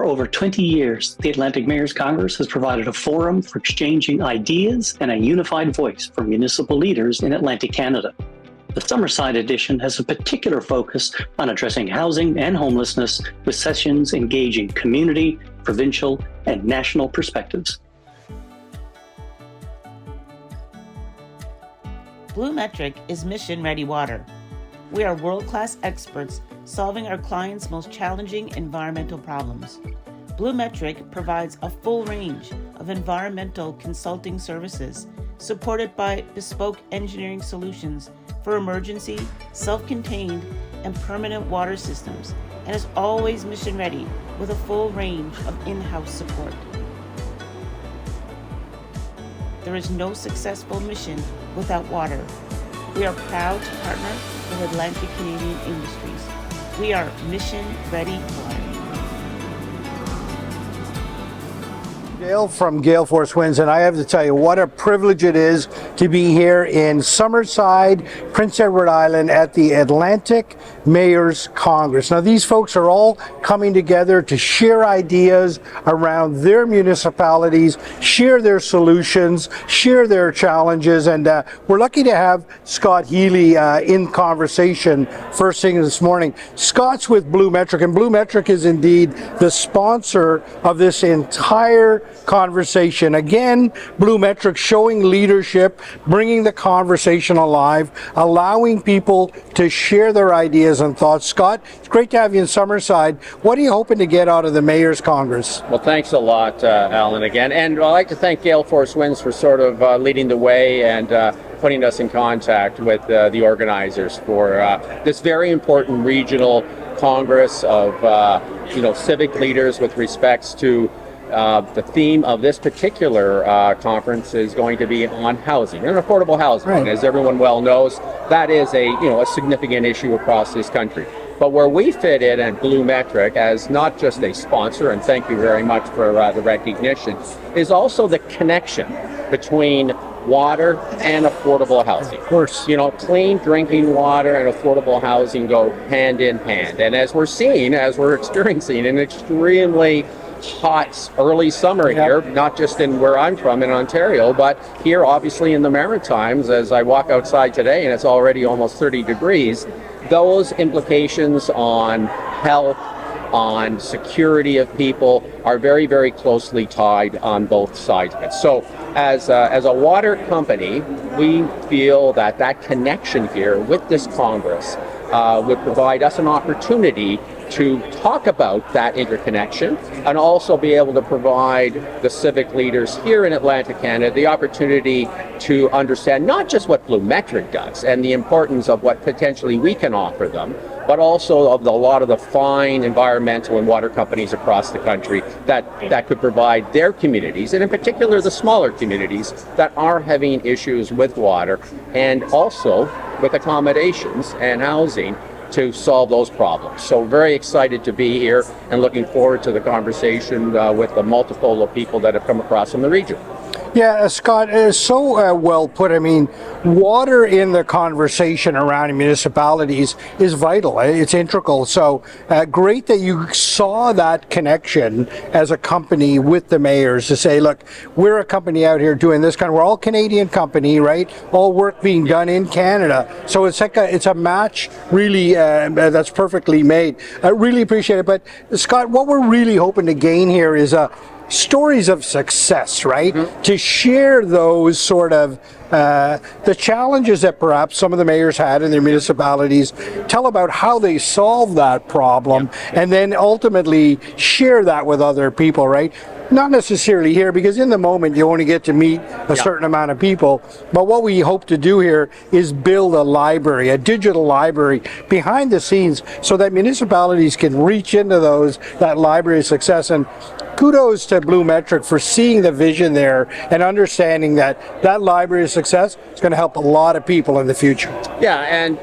For over 20 years, the Atlantic Mayors Congress has provided a forum for exchanging ideas and a unified voice for municipal leaders in Atlantic Canada. The Summerside edition has a particular focus on addressing housing and homelessness, with sessions engaging community, provincial, and national perspectives. BluMetric is mission-ready water. We are world-class experts solving our clients' most challenging environmental problems. BluMetric provides a full range of environmental consulting services supported by bespoke engineering solutions for emergency, self-contained, and permanent water systems, and is always mission-ready with a full range of in-house support. There is no successful mission without water. We are proud to partner with Atlantic Canadian Industries. We are mission-ready water. Gail from Gale Force Winds, and I have to tell you what a privilege it is to be here in Summerside, Prince Edward Island at the Atlantic Mayors Congress. Now these folks are all coming together to share ideas around their municipalities, share their solutions, share their challenges, and we're lucky to have Scott Healey in conversation first thing this morning. Scott's with BluMetric, and BluMetric is indeed the sponsor of this entire conversation. Again, BluMetric showing leadership, bringing the conversation alive, allowing people to share their ideas and thoughts. Scott, it's great to have you in Summerside. What are you hoping to get out of the Mayor's Congress? Well, thanks a lot, Alan, again. And I'd like to thank Gale Force Winds for sort of leading the way and putting us in contact with the organizers for this very important regional Congress of civic leaders with respects to the theme of this particular conference is going to be on housing and affordable housing. Right. And as everyone well knows, that is a significant issue across this country. But where we fit in at BluMetric as not just a sponsor, and thank you very much for the recognition, is also the connection between water and affordable housing. Of course. Clean drinking water and affordable housing go hand in hand. And as we're experiencing an extremely hot early summer here, not just in where I'm from in Ontario, but here obviously in the Maritimes, as I walk outside today and it's already almost 30 degrees, those implications on health, on security of people are very, very closely tied on both sides of it. So as a water company, we feel that connection here with this Congress would provide us an opportunity to talk about that interconnection and also be able to provide the civic leaders here in Atlantic Canada the opportunity to understand not just what BluMetric does and the importance of what potentially we can offer them, but also of a lot of the fine environmental and water companies across the country that could provide their communities, and in particular the smaller communities that are having issues with water and also with accommodations and housing to solve those problems. So very excited to be here and looking forward to the conversation with the multiple of people that have come across from the region. Yeah, Scott, so well put. I mean, water in the conversation around municipalities is vital. It's integral. So great that you saw that connection as a company with the mayors to say, look, we're a company out here doing this we're all Canadian company, right? All work being done in Canada. So it's like it's a match really that's perfectly made. I really appreciate it. But Scott, what we're really hoping to gain here is stories of success, right? Mm-hmm. To share those sort of the challenges that perhaps some of the mayors had in their municipalities, tell about how they solved that problem, and then ultimately share that with other people, right? Not necessarily here, because in the moment you only get to meet a certain amount of people, but what we hope to do here is build a library, a digital library behind the scenes so that municipalities can reach into that library of success. And kudos to BluMetric for seeing the vision there and understanding that library of success is going to help a lot of people in the future. Yeah, and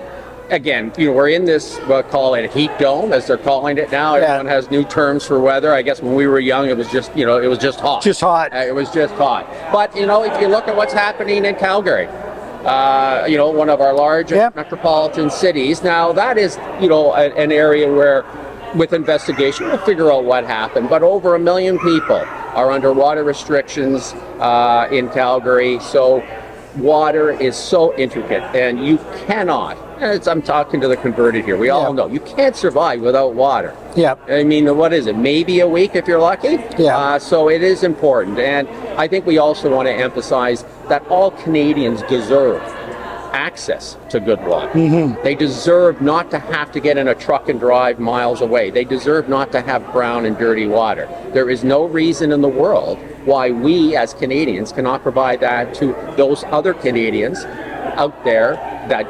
again, we're in this, call it a heat dome, as they're calling it now. Everyone has new terms for weather. I guess when we were young, it was just, it was just hot. Just hot. It was just hot. But, if you look at what's happening in Calgary, one of our largest metropolitan cities, now that is, an area where with investigation, we'll figure out what happened. But over 1 million people are under water restrictions in Calgary. So water is so intricate, and you cannot, I'm talking to the converted here, we all know, you can't survive without water. Yeah. I mean, what is it, maybe a week if you're lucky? Yeah. So it is important. And I think we also want to emphasize that all Canadians deserve access to good water. Mm-hmm. They deserve not to have to get in a truck and drive miles away. They deserve not to have brown and dirty water. There is no reason in the world why we as Canadians cannot provide that to those other Canadians out there that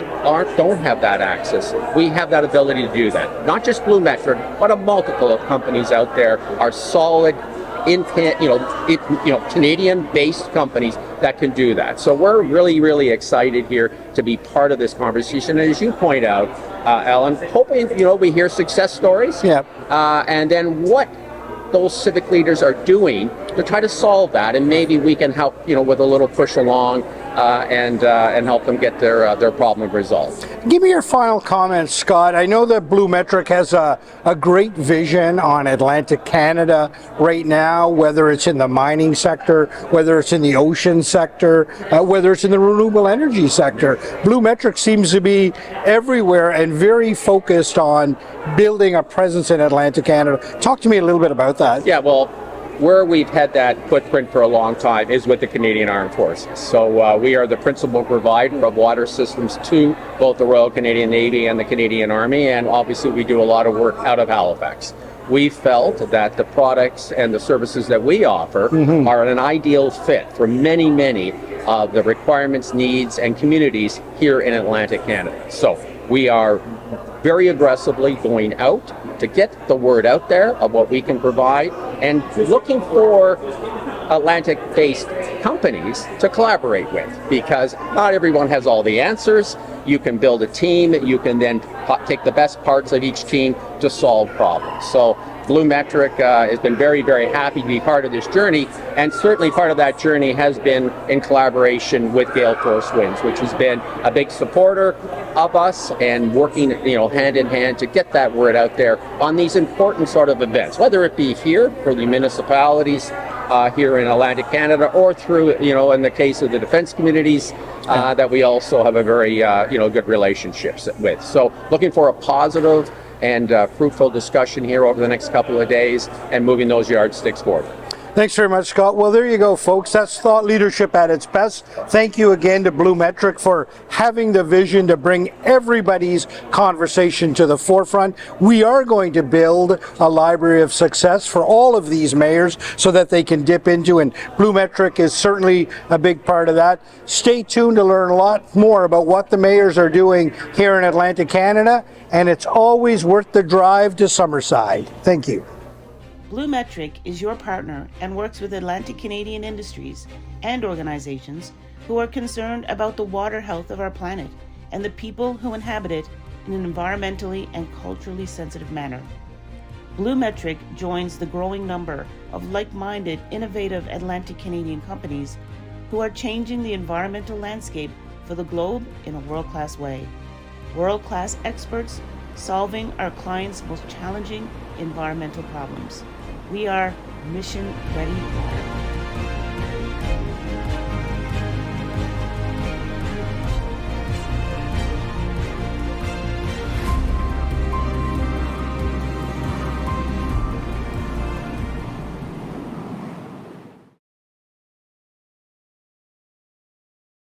don't have that access. We have that ability to do that. Not just BluMetric, but a multiple of companies out there are solid, Canadian-based companies that can do that. So we're really, really excited here to be part of this conversation. And as you point out, Alan, hoping we hear success stories. Yeah. And then what those civic leaders are doing to try to solve that, and maybe we can help, with a little push along and help them get their problem resolved. Give me your final comments, Scott. I know that BluMetric has a great vision on Atlantic Canada right now, whether it's in the mining sector, whether it's in the ocean sector, whether it's in the renewable energy sector. BluMetric seems to be everywhere and very focused on building a presence in Atlantic Canada. Talk to me a little bit about that. Yeah, well, where we've had that footprint for a long time is with the Canadian Armed Forces. So we are the principal provider of water systems to both the Royal Canadian Navy and the Canadian Army, and obviously we do a lot of work out of Halifax. We felt that the products and the services that we offer are an ideal fit for many, many of the requirements, needs, and communities here in Atlantic Canada. So we are very aggressively going out to get the word out there of what we can provide, and looking for Atlantic-based companies to collaborate with, because not everyone has all the answers. You can build a team, you can then take the best parts of each team to solve problems. So BluMetric has been very, very happy to be part of this journey, and certainly part of that journey has been in collaboration with Gale Force Winds, which has been a big supporter of us and working, hand in hand to get that word out there on these important sort of events, whether it be here for the municipalities here in Atlantic Canada, or through, in the case of the defense communities that we also have a very, good relationships with. So looking for a positive and fruitful discussion here over the next couple of days, and moving those yardsticks forward. Thanks very much, Scott. Well, there you go, folks. That's thought leadership at its best. Thank you again to BluMetric for having the vision to bring everybody's conversation to the forefront. We are going to build a library of success for all of these mayors so that they can dip into, and BluMetric is certainly a big part of that. Stay tuned to learn a lot more about what the mayors are doing here in Atlantic Canada, and it's always worth the drive to Summerside. Thank you. BluMetric is your partner and works with Atlantic Canadian industries and organizations who are concerned about the water health of our planet and the people who inhabit it in an environmentally and culturally sensitive manner. BluMetric joins the growing number of like-minded, innovative Atlantic Canadian companies who are changing the environmental landscape for the globe in a world-class way. World-class experts solving our clients' most challenging environmental problems. We are mission ready water.